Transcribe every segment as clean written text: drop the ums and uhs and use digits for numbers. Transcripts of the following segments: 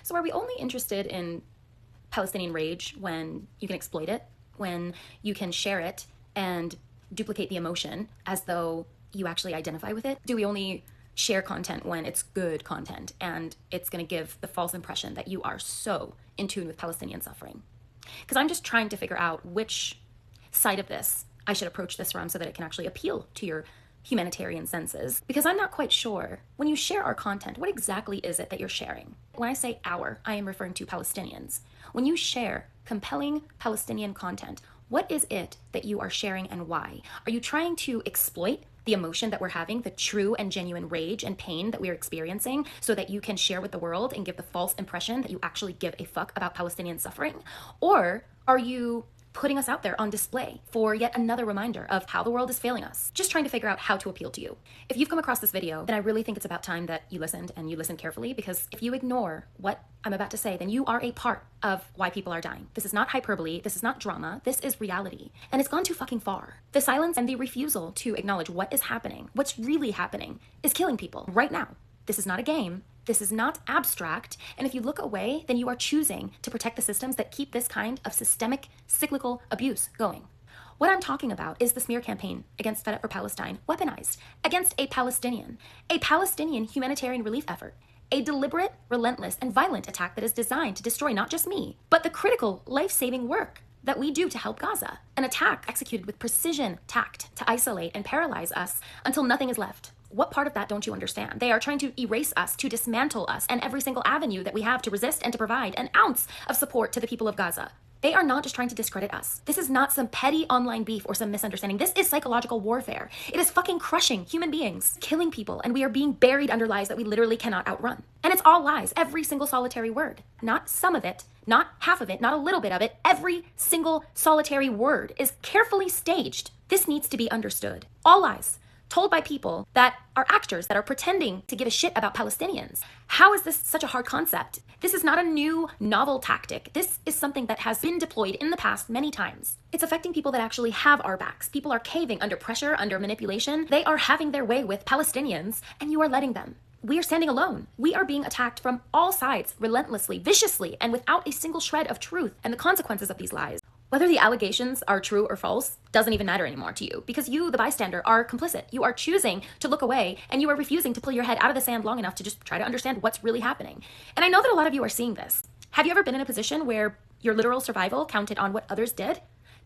So are we only interested in Palestinian rage when you can exploit it, when you can share it and duplicate the emotion as though you actually identify with it? Do we only share content when it's good content and it's going to give the false impression that you are so in tune with Palestinian suffering? Because I'm just trying to figure out which side of this I should approach this from so that it can actually appeal to your humanitarian senses, because I'm not quite sure. When you share our content, what exactly is it that you're sharing? When I say our, I am referring to Palestinians. When you share compelling Palestinian content, what is it that you are sharing and why? Are you trying to exploit the emotion that we're having, the true and genuine rage and pain that we're experiencing, so that you can share with the world and give the false impression that you actually give a fuck about Palestinian suffering? Or are you putting us out there on display for yet another reminder of how the world is failing us? Just trying to figure out how to appeal to you. If you've come across this video, then I really think it's about time that you listened, and you listen carefully, because if you ignore what I'm about to say, then you are a part of why people are dying. This is not hyperbole, this is not drama, this is reality. And it's gone too fucking far. The silence and the refusal to acknowledge what is happening, what's really happening, is killing people right now. This is not a game. This is not abstract, and if you look away, then you are choosing to protect the systems that keep this kind of systemic, cyclical abuse going. What I'm talking about is the smear campaign against Fed Up for Palestine, weaponized against a Palestinian humanitarian relief effort, a deliberate, relentless, and violent attack that is designed to destroy not just me, but the critical, life-saving work that we do to help Gaza. An attack executed with precision, tact, to isolate and paralyze us until nothing is left. What part of that don't you understand? They are trying to erase us, to dismantle us, and every single avenue that we have to resist and to provide an ounce of support to the people of Gaza. They are not just trying to discredit us. This is not some petty online beef or some misunderstanding. This is psychological warfare. It is fucking crushing human beings, killing people, and we are being buried under lies that we literally cannot outrun. And it's all lies, every single solitary word. Not some of it, not half of it, not a little bit of it. Every single solitary word is carefully staged. This needs to be understood. All lies. Told by people that are actors, that are pretending to give a shit about Palestinians. How is this such a hard concept? This is not a new, novel tactic. This is something that has been deployed in the past many times. It's affecting people that actually have our backs. People are caving under pressure, under manipulation. They are having their way with Palestinians, and you are letting them. We are standing alone. We are being attacked from all sides, relentlessly, viciously, and without a single shred of truth and the consequences of these lies. Whether the allegations are true or false doesn't even matter anymore to you, because you, the bystander, are complicit. You are choosing to look away, and you are refusing to pull your head out of the sand long enough to just try to understand what's really happening. And I know that a lot of you are seeing this. Have you ever been in a position where your literal survival counted on what others did?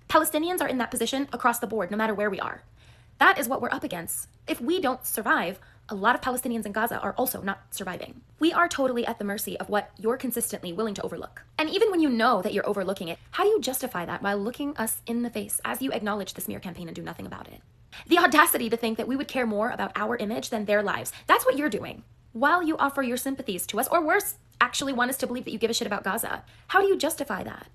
Palestinians are in that position across the board, no matter where we are. That is what we're up against. If we don't survive, a lot of Palestinians in Gaza are also not surviving. We are totally at the mercy of what you're consistently willing to overlook. And even when you know that you're overlooking it, how do you justify that while looking us in the face as you acknowledge the smear campaign and do nothing about it? The audacity to think that we would care more about our image than their lives. That's what you're doing. While you offer your sympathies to us, or worse, actually want us to believe that you give a shit about Gaza. How do you justify that?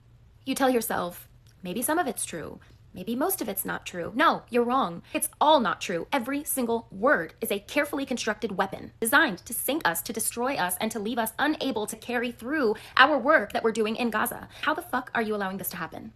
You tell yourself, maybe some of it's true. Maybe most of it's not true. No, you're wrong. It's all not true. Every single word is a carefully constructed weapon designed to sink us, to destroy us, and to leave us unable to carry through our work that we're doing in Gaza. How the fuck are you allowing this to happen?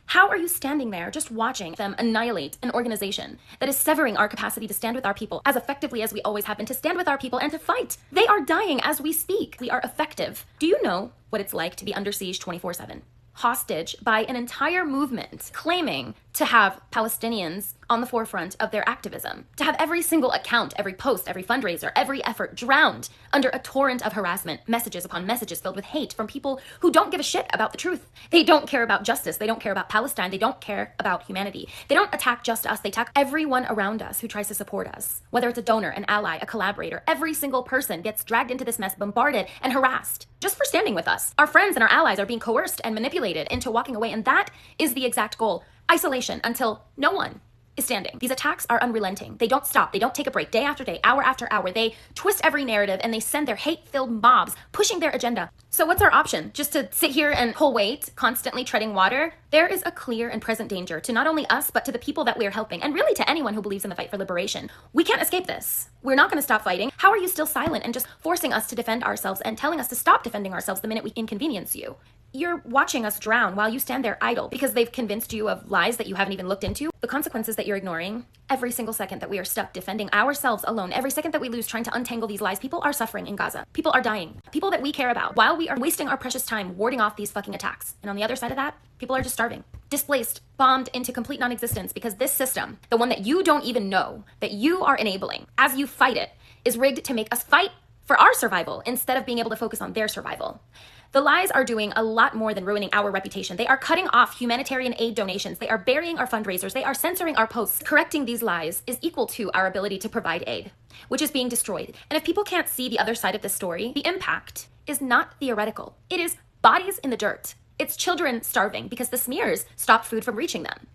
How are you standing there just watching them annihilate an organization that is severing our capacity to stand with our people as effectively as we always have been, to stand with our people and to fight? They are dying as we speak. We are effective. Do you know what it's like to be under siege 24/7? Hostage by an entire movement claiming to have Palestinians on the forefront of their activism, to have every single account, every post, every fundraiser, every effort drowned under a torrent of harassment, messages upon messages filled with hate from people who don't give a shit about the truth. They don't care about justice. They don't care about Palestine. They don't care about humanity. They don't attack just us. They attack everyone around us who tries to support us. Whether it's a donor, an ally, a collaborator, every single person gets dragged into this mess, bombarded and harassed just for standing with us. Our friends and our allies are being coerced and manipulated into walking away, and that is the exact goal. Isolation until no one is standing. These attacks are unrelenting. They don't stop. They don't take a break. Day after day, hour after hour, they twist every narrative and they send their hate-filled mobs pushing their agenda. So what's our option? Just to sit here and pull weight, constantly treading water? There is a clear and present danger to not only us, but to the people that we are helping, and really to anyone who believes in the fight for liberation. We can't escape this. We're not going to stop fighting. How are you still silent and just forcing us to defend ourselves and telling us to stop defending ourselves the minute we inconvenience you? you're watching us drown while you stand there idle because they've convinced you of lies that you haven't even looked into. The consequences that you're ignoring every single second that we are stuck defending ourselves alone, every second that we lose trying to untangle these lies, people are suffering in Gaza. People are dying. People that we care about while we are wasting our precious time warding off these fucking attacks. And on the other side of that, people are just starving, displaced, bombed into complete non-existence because this system, the one that you don't even know, that you are enabling as you fight it, is rigged to make us fight for our survival instead of being able to focus on their survival. The lies are doing a lot more than ruining our reputation. They are cutting off humanitarian aid donations. They are burying our fundraisers. They are censoring our posts. Correcting these lies is equal to our ability to provide aid, which is being destroyed. And if people can't see the other side of this story, the impact is not theoretical. It is bodies in the dirt. It's children starving because the smears stop food from reaching them.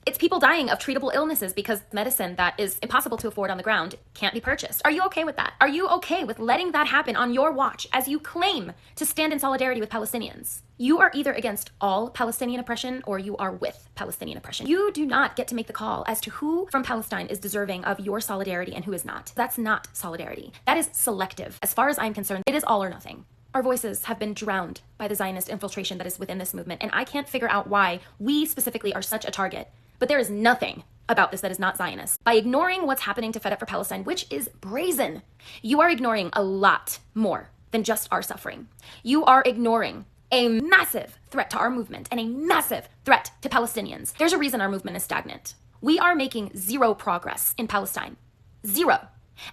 It's people dying of treatable illnesses because medicine that is impossible to afford on the ground can't be purchased. Are you okay with that? Are you okay with letting that happen on your watch as you claim to stand in solidarity with Palestinians? You are either against all Palestinian oppression or you are with Palestinian oppression. You do not get to make the call as to who from Palestine is deserving of your solidarity and who is not. That's not solidarity. That is selective. As far as I'm concerned, it is all or nothing. Our voices have been drowned by the Zionist infiltration that is within this movement, and I can't figure out why we specifically are such a target. But there is nothing about this that is not Zionist. By ignoring what's happening to Fed Up for Palestine, which is brazen, you are ignoring a lot more than just our suffering. You are ignoring a massive threat to our movement and a massive threat to Palestinians. There's a reason our movement is stagnant. We are making zero progress in Palestine. Zero.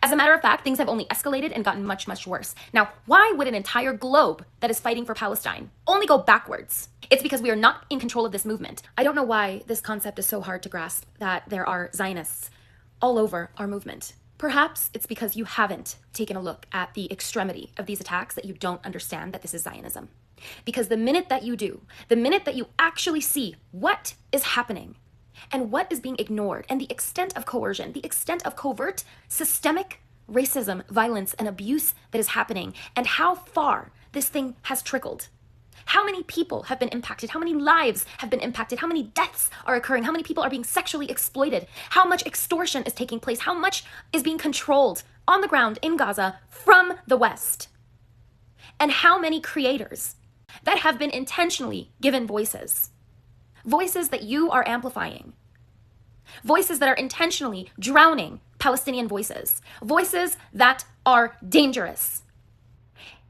As a matter of fact, things have only escalated and gotten much, much worse. Now, why would an entire globe that is fighting for Palestine only go backwards? It's because we are not in control of this movement. I don't know why this concept is so hard to grasp, that there are Zionists all over our movement. Perhaps it's because you haven't taken a look at the extremity of these attacks that you don't understand that this is Zionism. Because the minute that you do, the minute that you actually see what is happening, and what is being ignored, and the extent of coercion, the extent of covert, systemic racism, violence, and abuse that is happening, and how far this thing has trickled. How many people have been impacted? How many lives have been impacted? How many deaths are occurring? How many people are being sexually exploited? How much extortion is taking place? How much is being controlled on the ground in Gaza from the West? And how many creators that have been intentionally given voices? Voices that you are amplifying. Voices that are intentionally drowning Palestinian voices. Voices that are dangerous.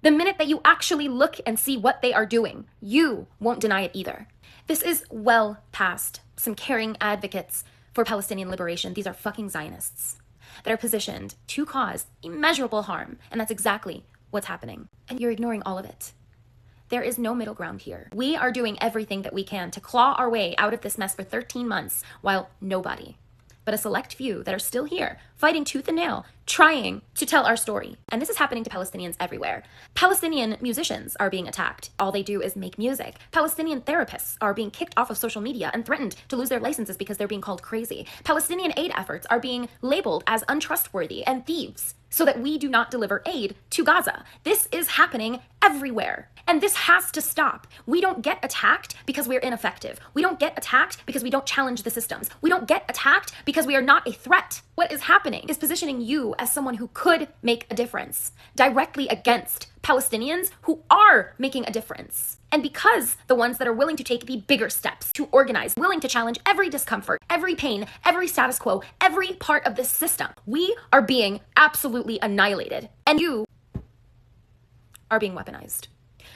The minute that you actually look and see what they are doing, you won't deny it either. This is well past some caring advocates for Palestinian liberation. These are fucking Zionists that are positioned to cause immeasurable harm. And that's exactly what's happening. And you're ignoring all of it. There is no middle ground here. We are doing everything that we can to claw our way out of this mess for 13 months, while nobody, but a select few that are still here, fighting tooth and nail, trying to tell our story. And this is happening to Palestinians everywhere. Palestinian musicians are being attacked. All they do is make music. Palestinian therapists are being kicked off of social media and threatened to lose their licenses because they're being called crazy. Palestinian aid efforts are being labeled as untrustworthy and thieves so that we do not deliver aid to Gaza. This is happening everywhere. And this has to stop. We don't get attacked because we're ineffective. We don't get attacked because we don't challenge the systems. We don't get attacked because we are not a threat. What is happening is positioning you as someone who could make a difference directly against Palestinians who are making a difference. And because the ones that are willing to take the bigger steps, to organize, willing to challenge every discomfort, every pain, every status quo, every part of this system, we are being absolutely annihilated. And you are being weaponized.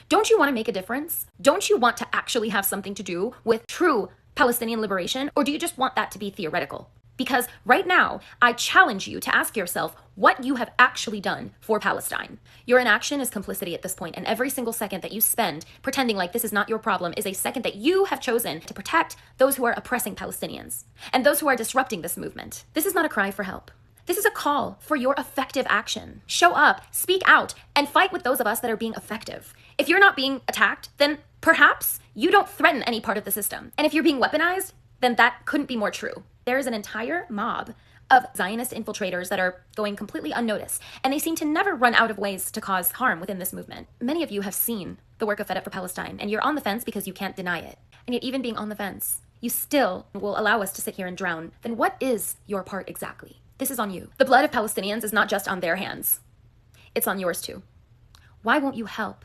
Don't you want to make a difference? Don't you want to actually have something to do with true Palestinian liberation? Or do you just want that to be theoretical? Because right now, I challenge you to ask yourself what you have actually done for Palestine. Your inaction is complicity at this point, and every single second that you spend pretending like this is not your problem is a second that you have chosen to protect those who are oppressing Palestinians and those who are disrupting this movement. This is not a cry for help. This is a call for your effective action. Show up, speak out, and fight with those of us that are being effective. If you're not being attacked, then perhaps you don't threaten any part of the system. And if you're being weaponized, then that couldn't be more true. There is an entire mob of Zionist infiltrators that are going completely unnoticed, and they seem to never run out of ways to cause harm within this movement. Many of you have seen the work of Fed Up for Palestine, and you're on the fence because you can't deny it. And yet even being on the fence, you still will allow us to sit here and drown. Then what is your part exactly? This is on you. The blood of Palestinians is not just on their hands. It's on yours too. Why won't you help?